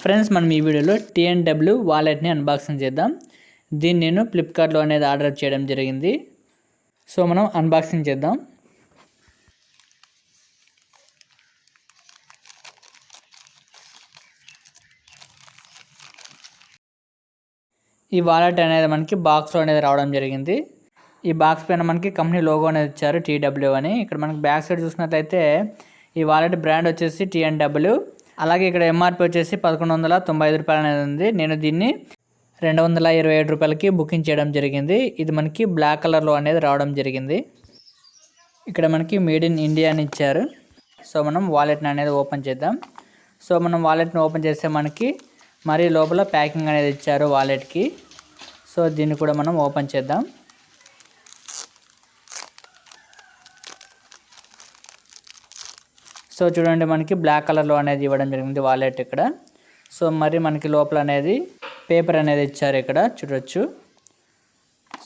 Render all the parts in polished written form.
Friends మనం ఈ వీడియోలో TnW వాలెట్ని అన్బాక్సింగ్ చేద్దాం. దీన్ని నేను ఫ్లిప్కార్ట్లో అనేది ఆర్డర్ చేయడం జరిగింది. సో మనం అన్బాక్సింగ్ చేద్దాం. ఈ వాలెట్ అనేది మనకి బాక్స్లో అనేది రావడం జరిగింది. ఈ బాక్స్ పైన మనకి కంపెనీ లోగో అనేది ఇచ్చారు TW అని. ఇక్కడ మనకి బ్యాక్ సైడ్ చూసినట్లయితే ఈ వాలెట్ బ్రాండ్ వచ్చేసి TnW. అలాగే ఇక్కడ MRP వచ్చేసి 1195 రూపాయలు అనేది ఉంది. నేను దీన్ని 227 రూపాయలకి బుకింగ్ చేయడం జరిగింది. ఇది మనకి బ్లాక్ కలర్లో అనేది రావడం జరిగింది. ఇక్కడ మనకి మేడ్ ఇన్ ఇండియా అని ఇచ్చారు. సో మనం వాలెట్ని అనేది ఓపెన్ చేద్దాం. సో మనం వాలెట్ని ఓపెన్ చేస్తే మనకి మరి లోపల ప్యాకింగ్ అనేది ఇచ్చారు వాలెట్కి. సో దీన్ని కూడా మనం ఓపెన్ చేద్దాం. సో చూడండి మనకి బ్లాక్ కలర్లో అనేది ఇవ్వడం జరిగింది వాలెట్ ఇక్కడ. సో మరి మనకి లోపల అనేది పేపర్ అనేది ఇచ్చారు, ఇక్కడ చూడొచ్చు.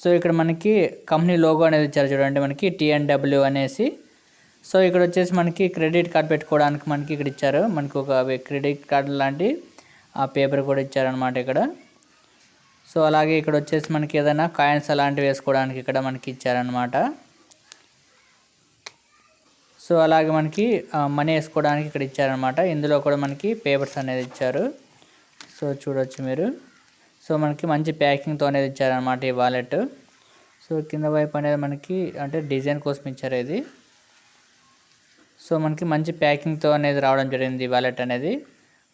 సో ఇక్కడ మనకి కంపెనీ లోగో అనేది ఇచ్చారు చూడండి మనకి TnW అనేసి. సో ఇక్కడ వచ్చేసి మనకి క్రెడిట్ కార్డ్ పెట్టుకోవడానికి మనకి ఇక్కడ ఇచ్చారు. మనకి ఒక క్రెడిట్ కార్డ్ లాంటి ఆ పేపర్ కూడా ఇచ్చారనమాట ఇక్కడ. సో అలాగే ఇక్కడ వచ్చేసి మనకి ఏదైనా కాయిన్స్ అలాంటివి వేసుకోవడానికి ఇక్కడ మనకి ఇచ్చారనమాట. సో అలాగే మనకి మనీ వేసుకోవడానికి ఇక్కడ ఇచ్చారనమాట. ఇందులో కూడా మనకి పేపర్స్ అనేది ఇచ్చారు. సో చూడొచ్చు మీరు. సో మనకి మంచి ప్యాకింగ్తో అనేది ఇచ్చారనమాట ఈ వాలెట్. సో కింద వైపు అనేది మనకి అంటే డిజైన్ కోసం ఇచ్చారు ఇది. సో మనకి మంచి ప్యాకింగ్తో అనేది రావడం జరిగింది ఈ వాలెట్ అనేది.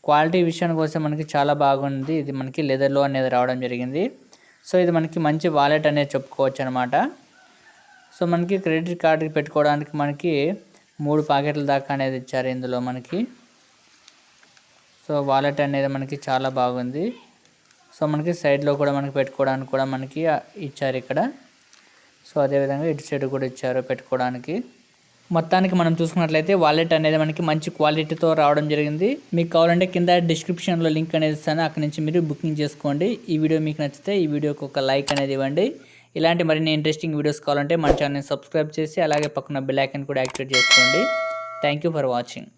క్వాలిటీ విషయానికి వస్తే మనకి చాలా బాగుంది. ఇది మనకి లెదర్లో అనేది రావడం జరిగింది. సో ఇది మనకి మంచి వాలెట్ అనేది చెప్పుకోవచ్చు అనమాట. సో మనకి క్రెడిట్ కార్డుకి పెట్టుకోవడానికి మనకి 3 పాకెట్ల దాకా అనేది ఇచ్చారు ఇందులో మనకి. సో వాలెట్ అనేది మనకి చాలా బాగుంది. సో మనకి సైడ్లో కూడా మనకి పెట్టుకోవడానికి కూడా మనకి ఇచ్చారు ఇక్కడ. సో అదేవిధంగా ఇటు సైడ్ కూడా ఇచ్చారు పెట్టుకోవడానికి. మొత్తానికి మనం చూసుకున్నట్లయితే వాలెట్ అనేది మనకి మంచి క్వాలిటీతో రావడం జరిగింది. మీకు కావాలంటే కింద డిస్క్రిప్షన్లో లింక్ అనేది ఇస్తాను, అక్కడి నుంచి మీరు బుకింగ్ చేసుకోండి. ఈ వీడియో మీకు నచ్చితే ఈ వీడియోకి ఒక లైక్ అనేది ఇవ్వండి. ఇలాంటి మరిన్ని ఇంట్రెస్టింగ్ వీడియోస్ కావాలంటే మన ఛానల్ని సబ్స్క్రైబ్ చేసి అలాగే పక్కన బెల్ ఐకాన్ కూడా యాక్టివేట్ చేసుకోండి. Thank you for watching.